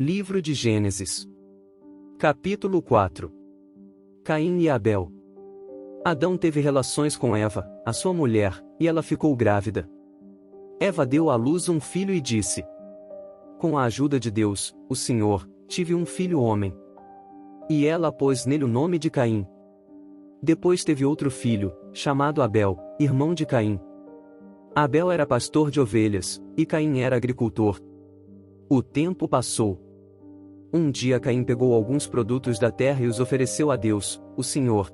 Livro de Gênesis. Capítulo 4. Caim e Abel. Adão teve relações com Eva, a sua mulher, e ela ficou grávida. Eva deu à luz um filho e disse: com a ajuda de Deus, o Senhor, tive um filho homem. E ela pôs nele o nome de Caim. Depois teve outro filho, chamado Abel, irmão de Caim. Abel era pastor de ovelhas, e Caim era agricultor. O tempo passou. Um dia Caim pegou alguns produtos da terra e os ofereceu a Deus, o Senhor.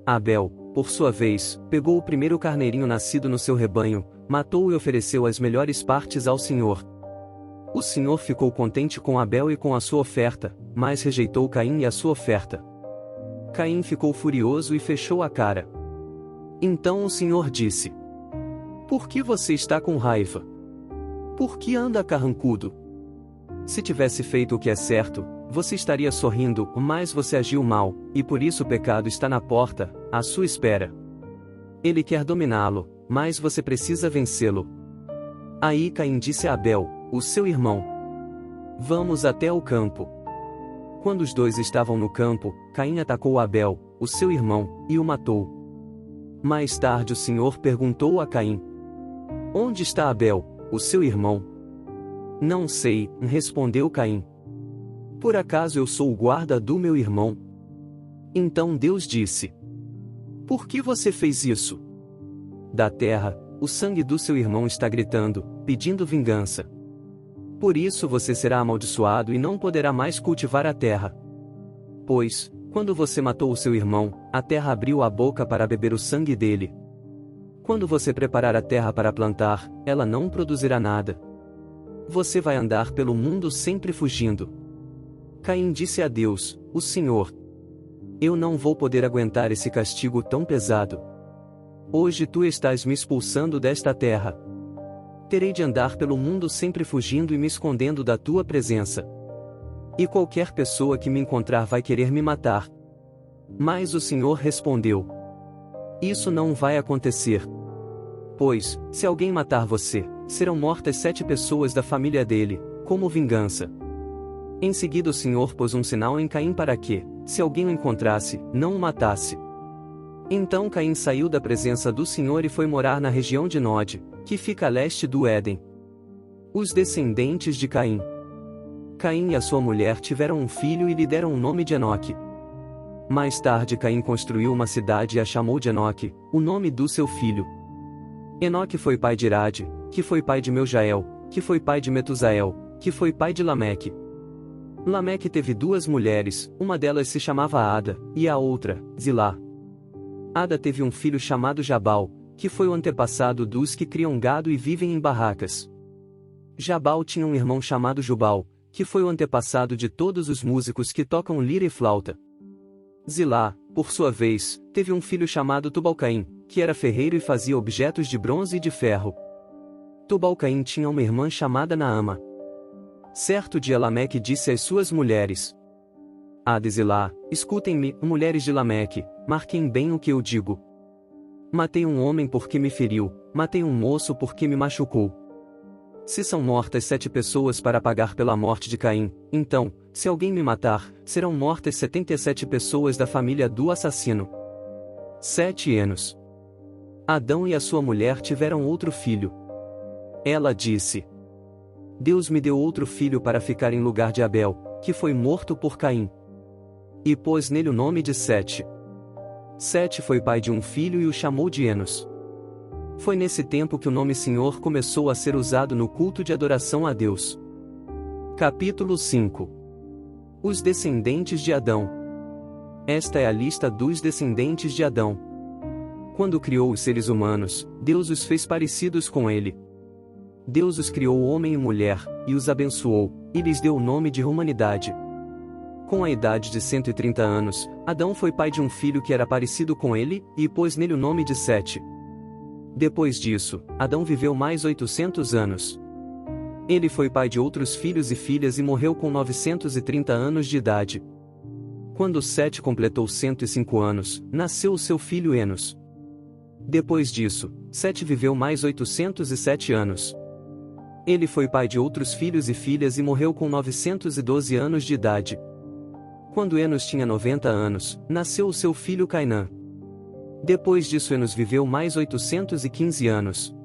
Abel, por sua vez, pegou o primeiro carneirinho nascido no seu rebanho, matou-o e ofereceu as melhores partes ao Senhor. O Senhor ficou contente com Abel e com a sua oferta, mas rejeitou Caim e a sua oferta. Caim ficou furioso e fechou a cara. Então o Senhor disse: por que você está com raiva? Por que anda carrancudo? Se tivesse feito o que é certo, você estaria sorrindo, mas você agiu mal, e por isso o pecado está na porta, à sua espera. Ele quer dominá-lo, mas você precisa vencê-lo. Aí Caim disse a Abel, o seu irmão: vamos até o campo. Quando os dois estavam no campo, Caim atacou Abel, o seu irmão, e o matou. Mais tarde o Senhor perguntou a Caim: onde está Abel, o seu irmão? Não sei, respondeu Caim. Por acaso eu sou o guarda do meu irmão? Então Deus disse: por que você fez isso? Da terra, o sangue do seu irmão está gritando, pedindo vingança. Por isso você será amaldiçoado e não poderá mais cultivar a terra. Pois, quando você matou o seu irmão, a terra abriu a boca para beber o sangue dele. Quando você preparar a terra para plantar, ela não produzirá nada. Você vai andar pelo mundo sempre fugindo. Caim disse a Deus, o Senhor: eu não vou poder aguentar esse castigo tão pesado. Hoje tu estás me expulsando desta terra. Terei de andar pelo mundo sempre fugindo e me escondendo da tua presença. E qualquer pessoa que me encontrar vai querer me matar. Mas o Senhor respondeu: isso não vai acontecer. Pois, se alguém matar você, serão mortas 7 pessoas da família dele, como vingança. Em seguida o Senhor pôs um sinal em Caim para que, se alguém o encontrasse, não o matasse. Então Caim saiu da presença do Senhor e foi morar na região de Nod, que fica a leste do Éden. Os descendentes de Caim. Caim e a sua mulher tiveram um filho e lhe deram o nome de Enoque. Mais tarde Caim construiu uma cidade e a chamou de Enoque, o nome do seu filho. Enoque foi pai de Irade, que foi pai de Meujael, que foi pai de Metusael, que foi pai de Lameque. Lameque teve 2 mulheres, uma delas se chamava Ada, e a outra, Zilá. Ada teve um filho chamado Jabal, que foi o antepassado dos que criam gado e vivem em barracas. Jabal tinha um irmão chamado Jubal, que foi o antepassado de todos os músicos que tocam lira e flauta. Zilá, por sua vez, teve um filho chamado Tubal-Caim, que era ferreiro e fazia objetos de bronze e de ferro. Tubal-Caim tinha uma irmã chamada Naama. Certo dia Lameque disse às suas mulheres: Ada e Zilá, escutem-me, mulheres de Lameque, marquem bem o que eu digo. Matei um homem porque me feriu, matei um moço porque me machucou. Se são mortas 7 pessoas para pagar pela morte de Caim, então, se alguém me matar, serão mortas 77 pessoas da família do assassino. 7 anos. Adão e a sua mulher tiveram outro filho. Ela disse: Deus me deu outro filho para ficar em lugar de Abel, que foi morto por Caim. E pôs nele o nome de Sete. Sete foi pai de um filho e o chamou de Enos. Foi nesse tempo que o nome Senhor começou a ser usado no culto de adoração a Deus. Capítulo 5. Os descendentes de Adão. Esta é a lista dos descendentes de Adão. Quando criou os seres humanos, Deus os fez parecidos com ele. Deus os criou homem e mulher, e os abençoou, e lhes deu o nome de humanidade. Com a idade de 130 anos, Adão foi pai de um filho que era parecido com ele, e pôs nele o nome de Sete. Depois disso, Adão viveu mais 800 anos. Ele foi pai de outros filhos e filhas e morreu com 930 anos de idade. Quando Sete completou 105 anos, nasceu o seu filho Enos. Depois disso, Sete viveu mais 807 anos. Ele foi pai de outros filhos e filhas e morreu com 912 anos de idade. Quando Enos tinha 90 anos, nasceu o seu filho Cainã. Depois disso Enos viveu mais 815 anos.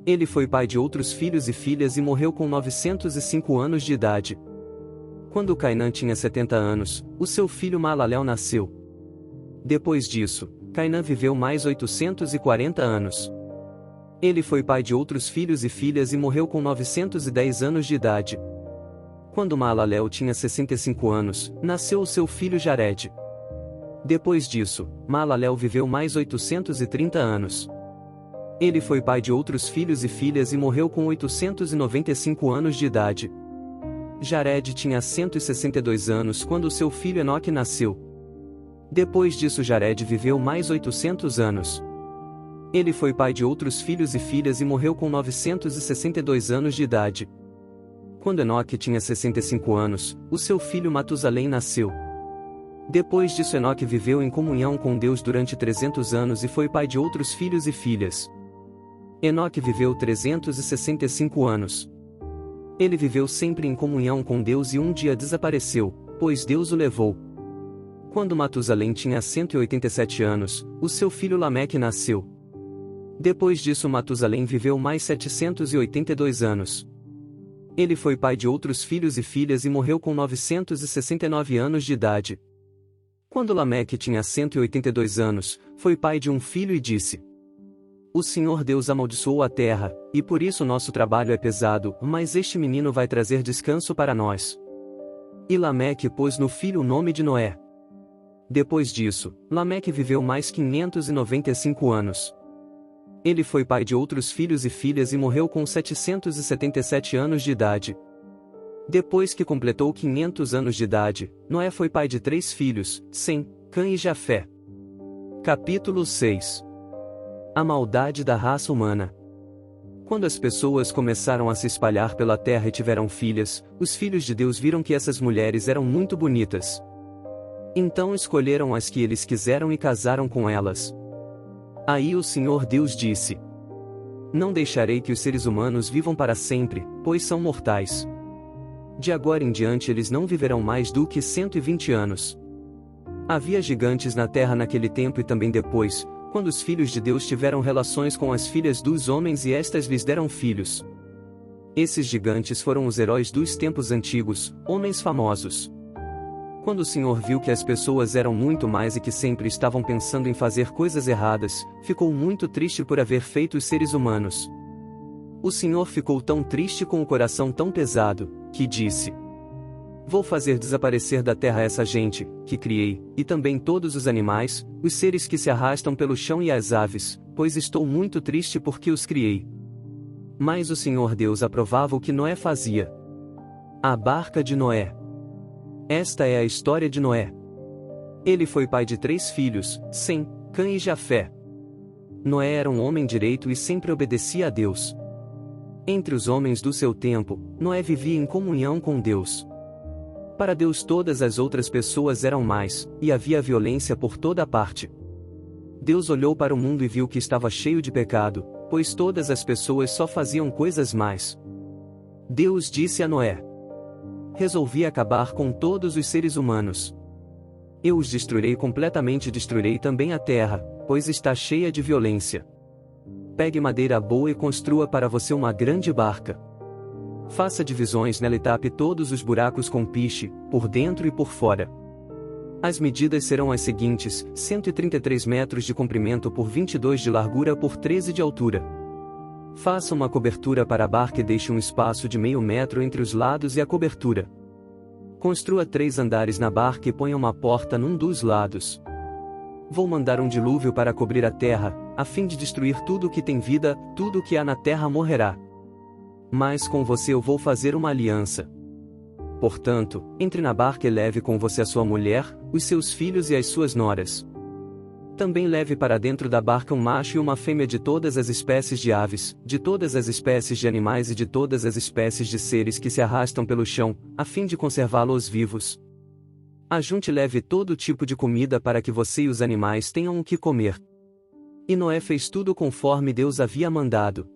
Ele foi pai de outros filhos e filhas e morreu com 905 anos de idade. Quando Cainã tinha 70 anos, o seu filho Maalalel nasceu. Depois disso, Cainã viveu mais 840 anos. Ele foi pai de outros filhos e filhas e morreu com 910 anos de idade. Quando Maalalel tinha 65 anos, nasceu o seu filho Jared. Depois disso, Maalalel viveu mais 830 anos. Ele foi pai de outros filhos e filhas e morreu com 895 anos de idade. Jared tinha 162 anos quando seu filho Enoque nasceu. Depois disso Jared viveu mais 800 anos. Ele foi pai de outros filhos e filhas e morreu com 962 anos de idade. Quando Enoque tinha 65 anos, o seu filho Matusalém nasceu. Depois disso Enoque viveu em comunhão com Deus durante 300 anos e foi pai de outros filhos e filhas. Enoque viveu 365 anos. Ele viveu sempre em comunhão com Deus e um dia desapareceu, pois Deus o levou. Quando Matusalém tinha 187 anos, o seu filho Lameque nasceu. Depois disso Matusalém viveu mais 782 anos. Ele foi pai de outros filhos e filhas e morreu com 969 anos de idade. Quando Lameque tinha 182 anos, foi pai de um filho e disse: O Senhor Deus amaldiçoou a terra, e por isso nosso trabalho é pesado, mas este menino vai trazer descanso para nós. E Lameque pôs no filho o nome de Noé. Depois disso, Lameque viveu mais 595 anos. Ele foi pai de outros filhos e filhas e morreu com 777 anos de idade. Depois que completou 500 anos de idade, Noé foi pai de 3 filhos, Sem, Cã e Jafé. Capítulo 6. A maldade da raça humana. Quando as pessoas começaram a se espalhar pela terra e tiveram filhas, os filhos de Deus viram que essas mulheres eram muito bonitas. Então escolheram as que eles quiseram e casaram com elas. Aí o Senhor Deus disse: Não deixarei que os seres humanos vivam para sempre, pois são mortais. De agora em diante eles não viverão mais do que 120 anos. Havia gigantes na terra naquele tempo e também depois, quando os filhos de Deus tiveram relações com as filhas dos homens e estas lhes deram filhos. Esses gigantes foram os heróis dos tempos antigos, homens famosos. Quando o Senhor viu que as pessoas eram muito mais e que sempre estavam pensando em fazer coisas erradas, ficou muito triste por haver feito os seres humanos. O Senhor ficou tão triste com o coração tão pesado, que disse: Vou fazer desaparecer da terra essa gente, que criei, e também todos os animais, os seres que se arrastam pelo chão e as aves, pois estou muito triste porque os criei. Mas o Senhor Deus aprovava o que Noé fazia. A barca de Noé. Esta é a história de Noé. Ele foi pai de 3 filhos, Sem, Cã e Jafé. Noé era um homem direito e sempre obedecia a Deus. Entre os homens do seu tempo, Noé vivia em comunhão com Deus. Para Deus todas as outras pessoas eram más, e havia violência por toda parte. Deus olhou para o mundo e viu que estava cheio de pecado, pois todas as pessoas só faziam coisas más. Deus disse a Noé: Resolvi acabar com todos os seres humanos. Eu os destruirei completamente e destruirei também a terra, pois está cheia de violência. Pegue madeira boa e construa para você uma grande barca. Faça divisões nela e tape todos os buracos com piche, por dentro e por fora. As medidas serão as seguintes: 133 metros de comprimento por 22 de largura por 13 de altura. Faça uma cobertura para a barca e deixe um espaço de meio metro entre os lados e a cobertura. Construa 3 andares na barca e ponha uma porta num dos lados. Vou mandar um dilúvio para cobrir a terra, a fim de destruir tudo o que tem vida, tudo o que há na terra morrerá. Mas com você eu vou fazer uma aliança. Portanto, entre na barca e leve com você a sua mulher, os seus filhos e as suas noras. Também leve para dentro da barca um macho e uma fêmea de todas as espécies de aves, de todas as espécies de animais e de todas as espécies de seres que se arrastam pelo chão, a fim de conservá-los vivos. Ajunte e leve todo tipo de comida para que você e os animais tenham o que comer. E Noé fez tudo conforme Deus havia mandado.